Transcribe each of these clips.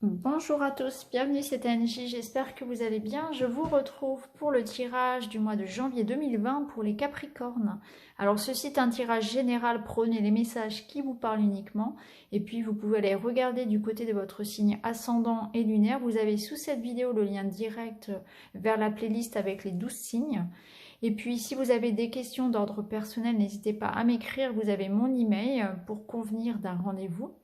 Bonjour à tous, bienvenue, c'est Angie, j'espère que vous allez bien. Je vous retrouve pour le tirage du mois de janvier 2020 pour les Capricornes. Alors ceci est un tirage général, prenez les messages qui vous parlent uniquement. Et puis vous pouvez aller regarder du côté de votre signe ascendant et lunaire. Vous avez sous cette vidéo le lien direct vers la playlist avec les 12 signes. Et puis si vous avez des questions d'ordre personnel, n'hésitez pas à m'écrire, vous avez mon email pour convenir d'un rendez-vous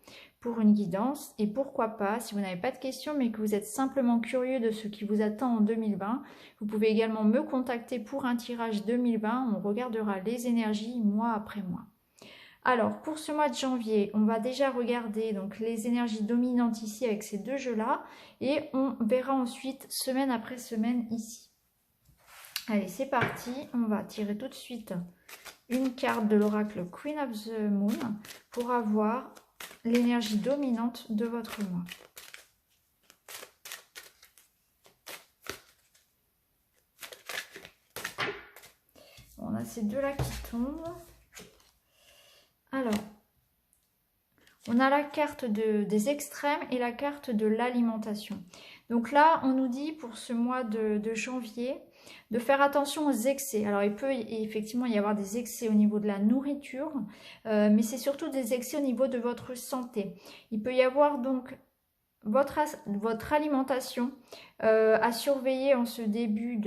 pour une guidance. Et pourquoi pas, si vous n'avez pas de questions mais que vous êtes simplement curieux de ce qui vous attend en 2020, vous pouvez également me contacter pour un tirage 2020. On regardera les énergies mois après mois. Alors pour ce mois de janvier, on va déjà regarder donc les énergies dominantes ici avec ces deux jeux-là et on verra ensuite semaine après semaine ici. Allez, c'est parti, on va tirer tout de suite une carte de l'oracle Queen of the Moon pour avoir l'énergie dominante de votre mois. On a ces deux-là qui tombent. Alors, on a la carte des extrêmes et la carte de l'alimentation. Donc là, on nous dit pour ce mois de janvier de faire attention aux excès. Alors, il peut effectivement y avoir des excès au niveau de la nourriture, mais c'est surtout des excès au niveau de votre santé. Il peut y avoir donc votre alimentation à surveiller en ce début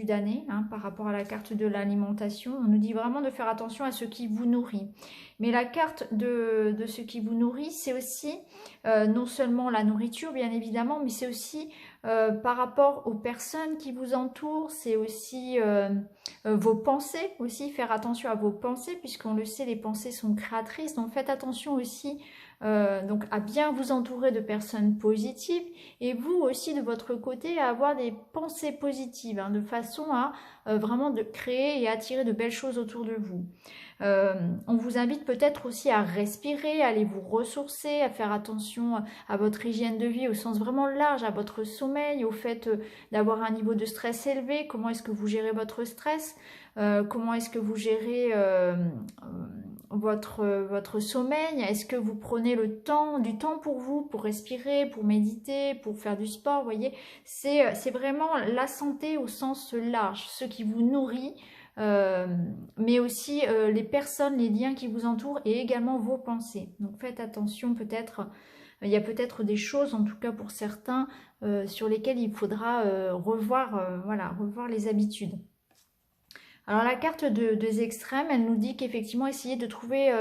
d'année, hein, par rapport à la carte de l'alimentation. On nous dit vraiment de faire attention à ce qui vous nourrit. Mais la carte de ce qui vous nourrit, c'est aussi non seulement la nourriture, bien évidemment, mais c'est aussi par rapport aux personnes qui vous entourent, c'est aussi vos pensées, aussi faire attention à vos pensées, puisqu'on le sait, les pensées sont créatrices, donc faites attention aussi donc à bien vous entourer de personnes positives et vous aussi de votre côté à avoir des pensées positives, hein, de façon à vraiment de créer et attirer de belles choses autour de vous. On vous invite peut-être aussi à respirer, à aller vous ressourcer, à faire attention à votre hygiène de vie au sens vraiment large, à votre sommeil, au fait d'avoir un niveau de stress élevé, comment est-ce que vous gérez votre stress, comment est-ce que vous gérez votre sommeil, est-ce que vous prenez du temps pour vous, pour respirer, pour méditer, pour faire du sport, vous voyez, c'est vraiment la santé au sens large, ce qui vous nourrit, mais aussi les personnes, les liens qui vous entourent et également vos pensées. Donc faites attention, peut-être, il y a peut-être des choses, en tout cas pour certains, sur lesquelles il faudra revoir les habitudes. Alors la carte des extrêmes, elle nous dit qu'effectivement, essayez de trouver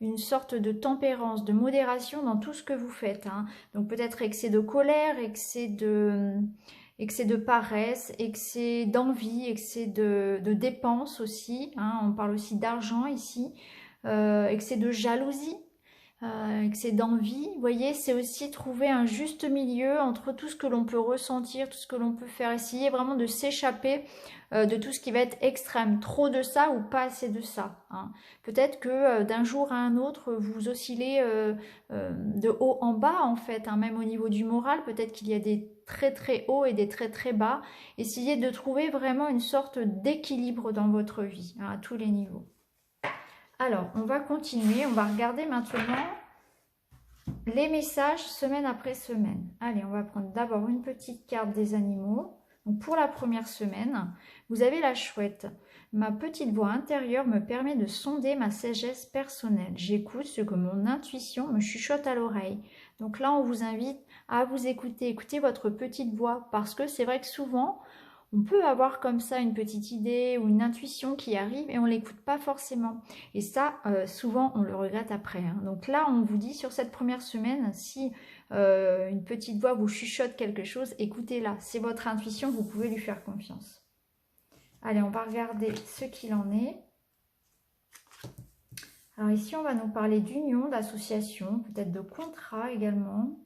une sorte de tempérance, de modération dans tout ce que vous faites, hein. Donc peut-être excès de colère, excès de paresse, excès d'envie, excès de dépenses aussi, hein. On parle aussi d'argent ici, excès de jalousie. Excès d'envie, vous voyez, c'est aussi trouver un juste milieu entre tout ce que l'on peut ressentir, tout ce que l'on peut faire, essayer vraiment de s'échapper de tout ce qui va être extrême, trop de ça ou pas assez de ça, hein. Peut-être que d'un jour à un autre, vous oscillez de haut en bas en fait, hein, même au niveau du moral, peut-être qu'il y a des très très hauts et des très très bas. Essayez de trouver vraiment une sorte d'équilibre dans votre vie, hein, à tous les niveaux. Alors, on va continuer, on va regarder maintenant les messages semaine après semaine. Allez, on va prendre d'abord une petite carte des animaux. Donc pour la première semaine, vous avez la chouette. Ma petite voix intérieure me permet de sonder ma sagesse personnelle. J'écoute ce que mon intuition me chuchote à l'oreille. Donc là, on vous invite à vous écouter, écoutez votre petite voix, parce que c'est vrai que souvent, on peut avoir comme ça une petite idée ou une intuition qui arrive et on ne l'écoute pas forcément. Et ça, souvent, on le regrette après, hein. Donc là, on vous dit sur cette première semaine, si une petite voix vous chuchote quelque chose, écoutez-la. C'est votre intuition, vous pouvez lui faire confiance. Allez, on va regarder ce qu'il en est. Alors ici, on va nous parler d'union, d'association, peut-être de contrat également.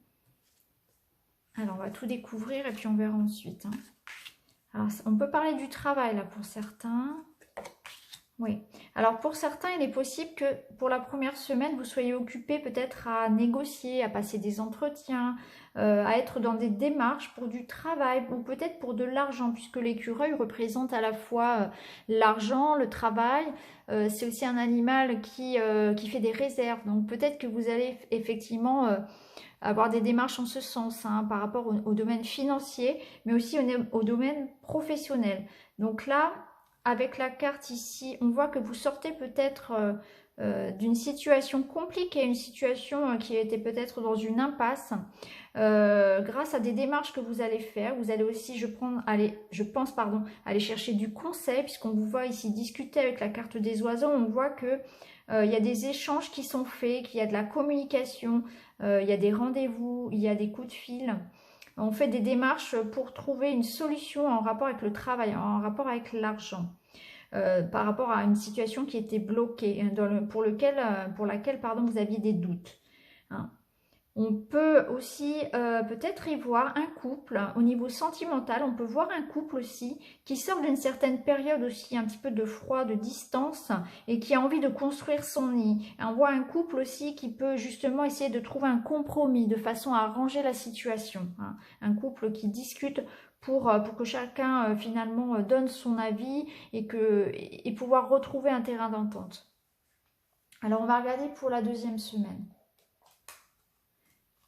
Alors, on va tout découvrir et puis on verra ensuite, hein. Alors, on peut parler du travail là pour certains. Oui. Alors pour certains, il est possible que pour la première semaine, vous soyez occupé peut-être à négocier, à passer des entretiens, à être dans des démarches pour du travail ou peut-être pour de l'argent, puisque l'écureuil représente à la fois l'argent, le travail. C'est aussi un animal qui fait des réserves. Donc peut-être que vous allez effectivement avoir des démarches en ce sens, hein, par rapport au domaine financier, mais aussi au domaine professionnel. Donc là, avec la carte ici, on voit que vous sortez peut-être d'une situation compliquée, une situation qui était peut-être dans une impasse, grâce à des démarches que vous allez faire. Vous allez aussi, je pense, aller chercher du conseil, puisqu'on vous voit ici discuter avec la carte des oiseaux. On voit que il y a des échanges qui sont faits, qu'il y a de la communication, il y a des rendez-vous, il y a des coups de fil. On fait des démarches pour trouver une solution en rapport avec le travail, en rapport avec l'argent. Par rapport à une situation qui était bloquée, pour laquelle vous aviez des doutes, hein. On peut aussi peut-être y voir un couple au niveau sentimental. On peut voir un couple aussi qui sort d'une certaine période aussi un petit peu de froid, de distance, et qui a envie de construire son nid. Et on voit un couple aussi qui peut justement essayer de trouver un compromis de façon à arranger la situation, hein. Un couple qui discute pour que chacun finalement donne son avis et pouvoir retrouver un terrain d'entente. Alors on va regarder pour la deuxième semaine.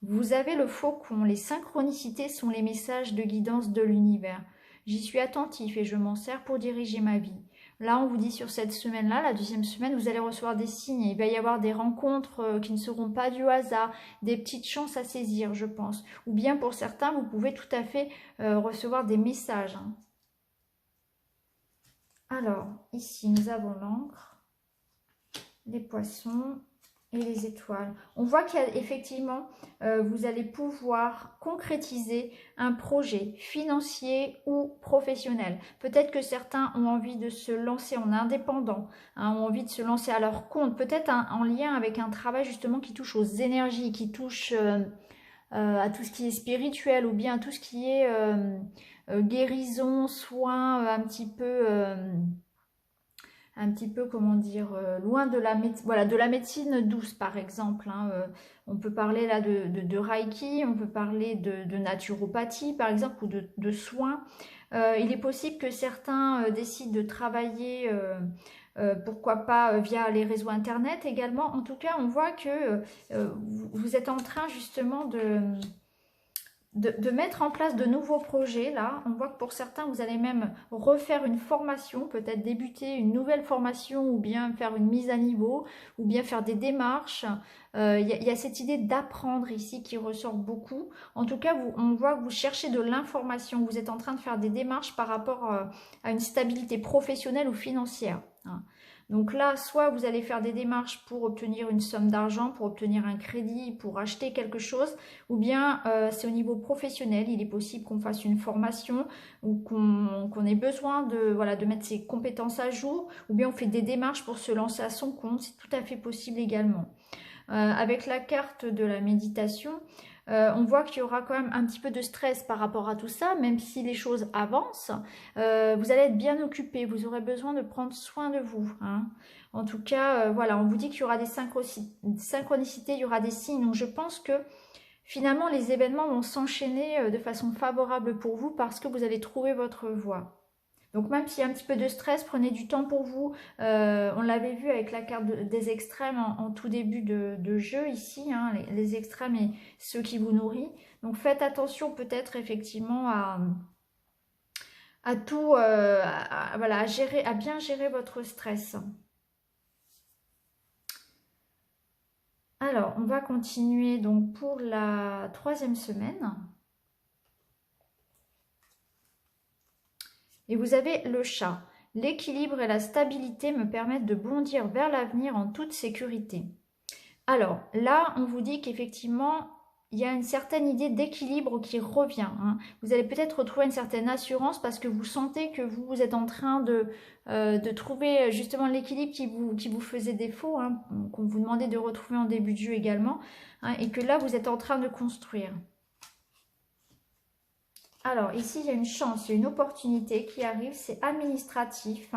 Vous avez le faucon, les synchronicités sont les messages de guidance de l'univers. J'y suis attentif et je m'en sers pour diriger ma vie. Là, on vous dit sur cette semaine-là, la deuxième semaine, vous allez recevoir des signes. Il va y avoir des rencontres qui ne seront pas du hasard, des petites chances à saisir, je pense. Ou bien pour certains, vous pouvez tout à fait recevoir des messages, hein. Alors, ici, nous avons l'encre, les poissons et les étoiles. On voit qu'effectivement, vous allez pouvoir concrétiser un projet financier ou professionnel. Peut-être que certains ont envie de se lancer en indépendant, hein, ont envie de se lancer à leur compte, peut-être en lien avec un travail justement qui touche aux énergies, qui touche à tout ce qui est spirituel ou bien à tout ce qui est guérison, soins, un petit peu, comment dire, loin de la médecine douce, par exemple, hein. On peut parler là de Reiki, on peut parler de naturopathie, par exemple, ou de soins. Il est possible que certains décident de travailler, pourquoi pas, via les réseaux Internet également. En tout cas, on voit que vous êtes en train justement de mettre en place de nouveaux projets. Là, on voit que pour certains, vous allez même refaire une formation, peut-être débuter une nouvelle formation ou bien faire une mise à niveau ou bien faire des démarches. Il y a cette idée d'apprendre ici qui ressort beaucoup. En tout cas, on voit que vous cherchez de l'information. Vous êtes en train de faire des démarches par rapport à une stabilité professionnelle ou financière, hein. Donc là, soit vous allez faire des démarches pour obtenir une somme d'argent, pour obtenir un crédit, pour acheter quelque chose, ou bien c'est au niveau professionnel. Il est possible qu'on fasse une formation ou qu'on ait besoin de mettre ses compétences à jour, ou bien on fait des démarches pour se lancer à son compte. C'est tout à fait possible également. Avec la carte de la méditation, on voit qu'il y aura quand même un petit peu de stress par rapport à tout ça, même si les choses avancent. Vous allez être bien occupé, vous aurez besoin de prendre soin de vous, hein. En tout cas, voilà, on vous dit qu'il y aura des synchronicités, il y aura des signes. Donc je pense que finalement, les événements vont s'enchaîner de façon favorable pour vous parce que vous allez trouver votre voie. Donc même s'il y a un petit peu de stress, prenez du temps pour vous. On l'avait vu avec la carte des extrêmes en tout début de jeu ici, hein, les extrêmes et ceux qui vous nourrissent. Donc faites attention peut-être effectivement à tout, voilà, à bien gérer votre stress. Alors, on va continuer donc pour la troisième semaine. Et vous avez le chat. L'équilibre et la stabilité me permettent de bondir vers l'avenir en toute sécurité. Alors là, on vous dit qu'effectivement, il y a une certaine idée d'équilibre qui revient, hein. Vous allez peut-être retrouver une certaine assurance parce que vous sentez que vous êtes en train de trouver justement l'équilibre qui vous faisait défaut, hein, qu'on vous demandait de retrouver en début de jeu également, hein, et que là, vous êtes en train de construire. Alors, ici, il y a une chance, il y a une opportunité qui arrive, c'est administratif.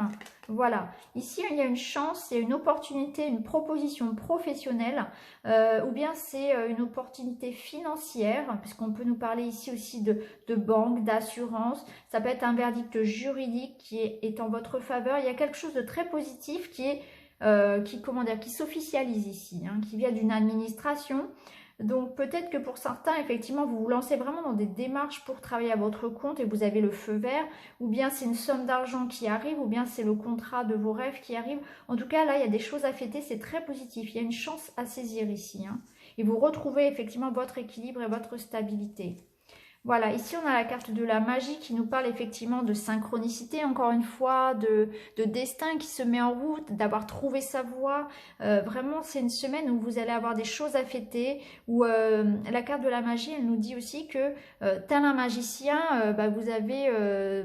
Voilà, ici, il y a une chance, il y a une opportunité, une proposition professionnelle, ou bien c'est une opportunité financière, puisqu'on peut nous parler ici aussi de banque, d'assurance. Ça peut être un verdict juridique qui est en votre faveur. Il y a quelque chose de très positif qui s'officialise ici, hein, qui vient d'une administration. Donc peut-être que pour certains, effectivement, vous vous lancez vraiment dans des démarches pour travailler à votre compte et vous avez le feu vert, ou bien c'est une somme d'argent qui arrive, ou bien c'est le contrat de vos rêves qui arrive. En tout cas, là, il y a des choses à fêter, c'est très positif. Il y a une chance à saisir ici, hein. Et vous retrouvez effectivement votre équilibre et votre stabilité. Voilà, ici on a la carte de la magie qui nous parle effectivement de synchronicité, encore une fois, de destin qui se met en route, d'avoir trouvé sa voie. Vraiment, c'est une semaine où vous allez avoir des choses à fêter, où la carte de la magie, elle nous dit aussi que tel un magicien, vous avez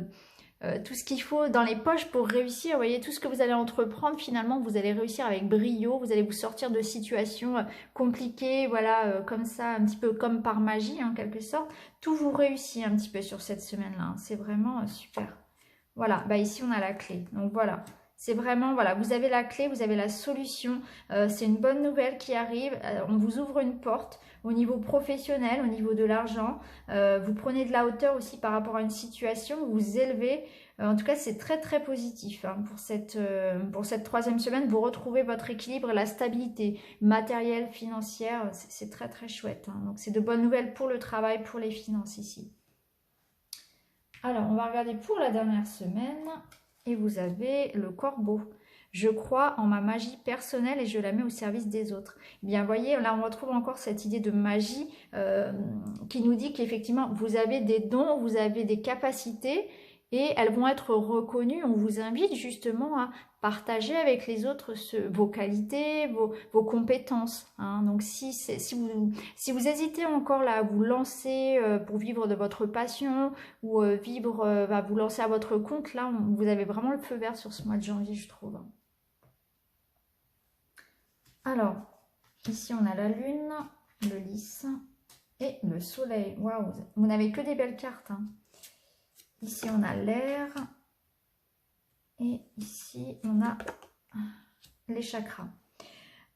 tout ce qu'il faut dans les poches pour réussir. Vous voyez, tout ce que vous allez entreprendre, finalement, vous allez réussir avec brio. Vous allez vous sortir de situations compliquées, voilà, comme ça, un petit peu comme par magie, en quelque sorte. Tout vous réussit un petit peu sur cette semaine-là, hein. C'est vraiment super. Voilà, ici, on a la clé. Donc, voilà. C'est vraiment, voilà, vous avez la clé, vous avez la solution. C'est une bonne nouvelle qui arrive. On vous ouvre une porte au niveau professionnel, au niveau de l'argent. Vous prenez de la hauteur aussi par rapport à une situation, vous vous élevez. En tout cas, c'est très très positif, hein, pour cette troisième semaine. Vous retrouvez votre équilibre, la stabilité matérielle, financière. C'est très très chouette, hein. Donc, c'est de bonnes nouvelles pour le travail, pour les finances ici. Alors, on va regarder pour la dernière semaine. Et vous avez le corbeau. Je crois en ma magie personnelle et je la mets au service des autres. Eh bien, vous voyez, là, on retrouve encore cette idée de magie qui nous dit qu'effectivement, vous avez des dons, vous avez des capacités et elles vont être reconnues. On vous invite justement à partager avec les autres vos qualités, vos compétences, hein. Donc, si vous hésitez encore là à vous lancer pour vivre de votre passion ou vous lancer à votre compte, là, vous avez vraiment le feu vert sur ce mois de janvier, je trouve. Alors, ici, on a la lune, le lys et le soleil. Waouh, vous n'avez que des belles cartes, hein. Ici, on a l'air. Et ici, on a les chakras.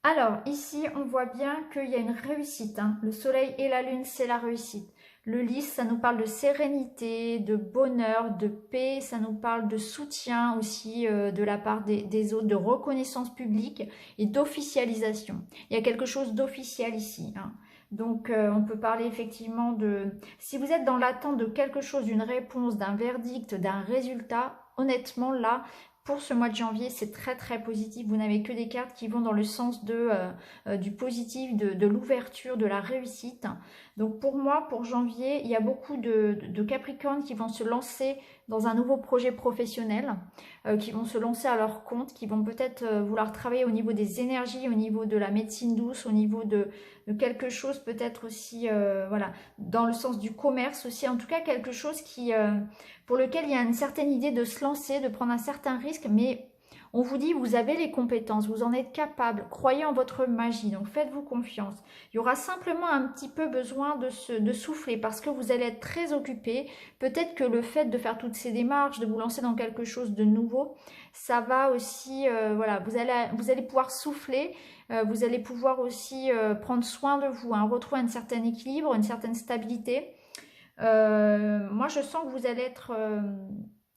Alors, ici, on voit bien qu'il y a une réussite, hein. Le soleil et la lune, c'est la réussite. Le lys, ça nous parle de sérénité, de bonheur, de paix. Ça nous parle de soutien aussi de la part des autres, de reconnaissance publique et d'officialisation. Il y a quelque chose d'officiel ici, hein. Donc, on peut parler effectivement de... Si vous êtes dans l'attente de quelque chose, d'une réponse, d'un verdict, d'un résultat, honnêtement, là, pour ce mois de janvier, c'est très très positif. Vous n'avez que des cartes qui vont dans le sens du positif, de l'ouverture, de la réussite. Donc pour moi, pour janvier, il y a beaucoup de Capricornes qui vont se lancer dans un nouveau projet professionnel, qui vont se lancer à leur compte, qui vont peut-être vouloir travailler au niveau des énergies, au niveau de la médecine douce, au niveau de quelque chose peut-être aussi, voilà, dans le sens du commerce aussi. En tout cas, quelque chose pour lequel il y a une certaine idée de se lancer, de prendre un certain risque, mais on vous dit, vous avez les compétences, vous en êtes capable, croyez en votre magie, donc faites-vous confiance. Il y aura simplement un petit peu besoin de souffler parce que vous allez être très occupé. Peut-être que le fait de faire toutes ces démarches, de vous lancer dans quelque chose de nouveau, ça va aussi, voilà, vous allez pouvoir souffler, vous allez pouvoir aussi prendre soin de vous, hein, retrouver un certain équilibre, une certaine stabilité. Moi, je sens que vous allez être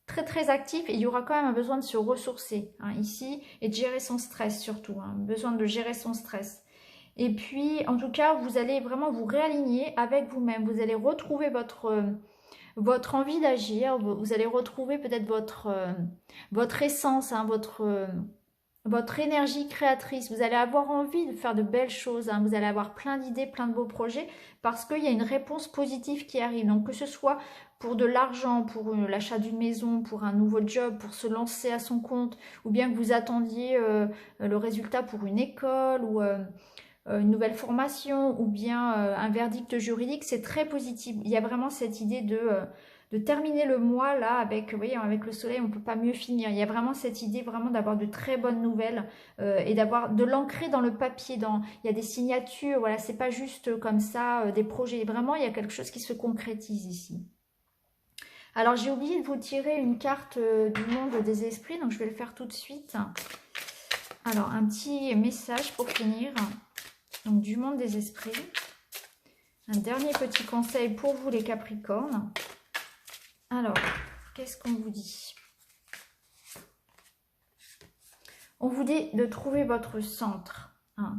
très très actif et il y aura quand même un besoin de se ressourcer, hein, ici et de gérer son stress surtout, hein, besoin de gérer son stress. Et puis, en tout cas, vous allez vraiment vous réaligner avec vous-même. Vous allez retrouver votre envie d'agir. Vous allez retrouver peut-être votre essence, hein, votre énergie créatrice. Vous allez avoir envie de faire de belles choses, hein. Vous allez avoir plein d'idées, plein de beaux projets parce qu'il y a une réponse positive qui arrive. Donc que ce soit pour de l'argent, pour l'achat d'une maison, pour un nouveau job, pour se lancer à son compte, ou bien que vous attendiez le résultat pour une école ou une nouvelle formation, ou bien un verdict juridique, c'est très positif. Il y a vraiment cette idée de terminer le mois là avec, vous voyez, avec le soleil, on ne peut pas mieux finir. Il y a vraiment cette idée vraiment d'avoir de très bonnes nouvelles et de l'ancrer dans le papier. Il y a des signatures, voilà, c'est pas juste comme ça des projets. Vraiment, il y a quelque chose qui se concrétise ici. Alors, j'ai oublié de vous tirer une carte du monde des esprits, donc je vais le faire tout de suite. Alors, un petit message pour finir. Donc, du monde des esprits. Un dernier petit conseil pour vous, les Capricornes. Alors, qu'est-ce qu'on vous dit? On vous dit de trouver votre centre, hein.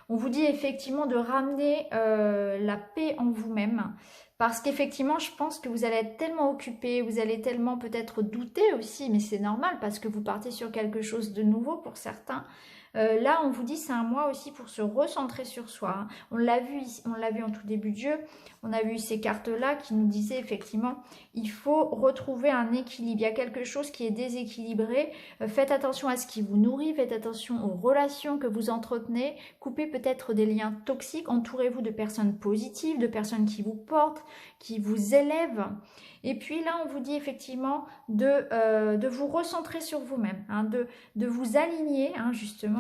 On vous dit effectivement de ramener la paix en vous-même. Parce qu'effectivement, je pense que vous allez être tellement occupé, vous allez tellement peut-être douter aussi, mais c'est normal parce que vous partez sur quelque chose de nouveau pour certains. Là, on vous dit c'est un mois aussi pour se recentrer sur soi, hein. On l'a vu ici, on l'a vu en tout début de jeu. On a vu ces cartes-là qui nous disaient effectivement, il faut retrouver un équilibre. Il y a quelque chose qui est déséquilibré. Faites attention à ce qui vous nourrit, faites attention aux relations que vous entretenez. Coupez peut-être des liens toxiques. Entourez-vous de personnes positives, de personnes qui vous portent, qui vous élèvent. Et puis là, on vous dit effectivement de vous recentrer sur vous-même, hein, de vous aligner, hein, justement,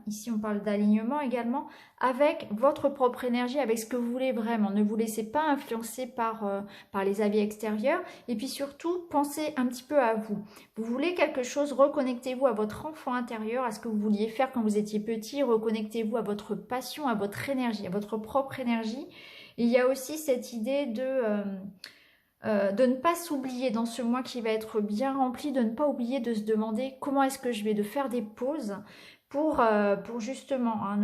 ici on parle d'alignement également, avec votre propre énergie, avec ce que vous voulez vraiment. Ne vous laissez pas influencer par les avis extérieurs. Et puis surtout, pensez un petit peu à vous. Vous voulez quelque chose, reconnectez-vous à votre enfant intérieur, à ce que vous vouliez faire quand vous étiez petit. Reconnectez-vous à votre passion, à votre énergie, à votre propre énergie. Et il y a aussi cette idée de ne pas s'oublier dans ce mois qui va être bien rempli, de ne pas oublier de se demander comment est-ce que je vais, de faire des pauses pour justement, hein,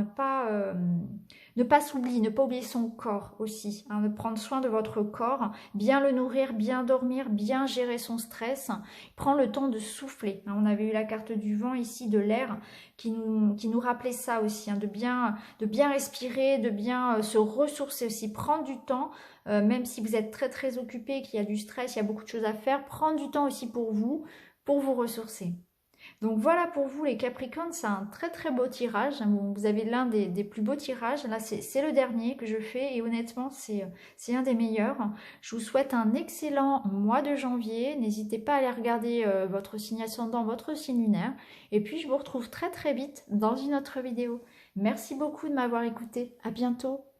ne pas s'oublier, ne pas oublier son corps aussi, hein, de prendre soin de votre corps, bien le nourrir, bien dormir, bien gérer son stress, prendre le temps de souffler, hein. On avait eu la carte du vent ici, de l'air, qui nous rappelait ça aussi, hein, de bien respirer, de bien se ressourcer aussi, prendre du temps. Même si vous êtes très très occupé, qu'il y a du stress, il y a beaucoup de choses à faire, prendre du temps aussi pour vous ressourcer. Donc voilà pour vous les Capricornes, c'est un très très beau tirage. Vous avez l'un des plus beaux tirages. Là c'est le dernier que je fais et honnêtement c'est un des meilleurs. Je vous souhaite un excellent mois de janvier. N'hésitez pas à aller regarder votre signe ascendant, votre signe lunaire. Et puis je vous retrouve très très vite dans une autre vidéo. Merci beaucoup de m'avoir écouté. À bientôt.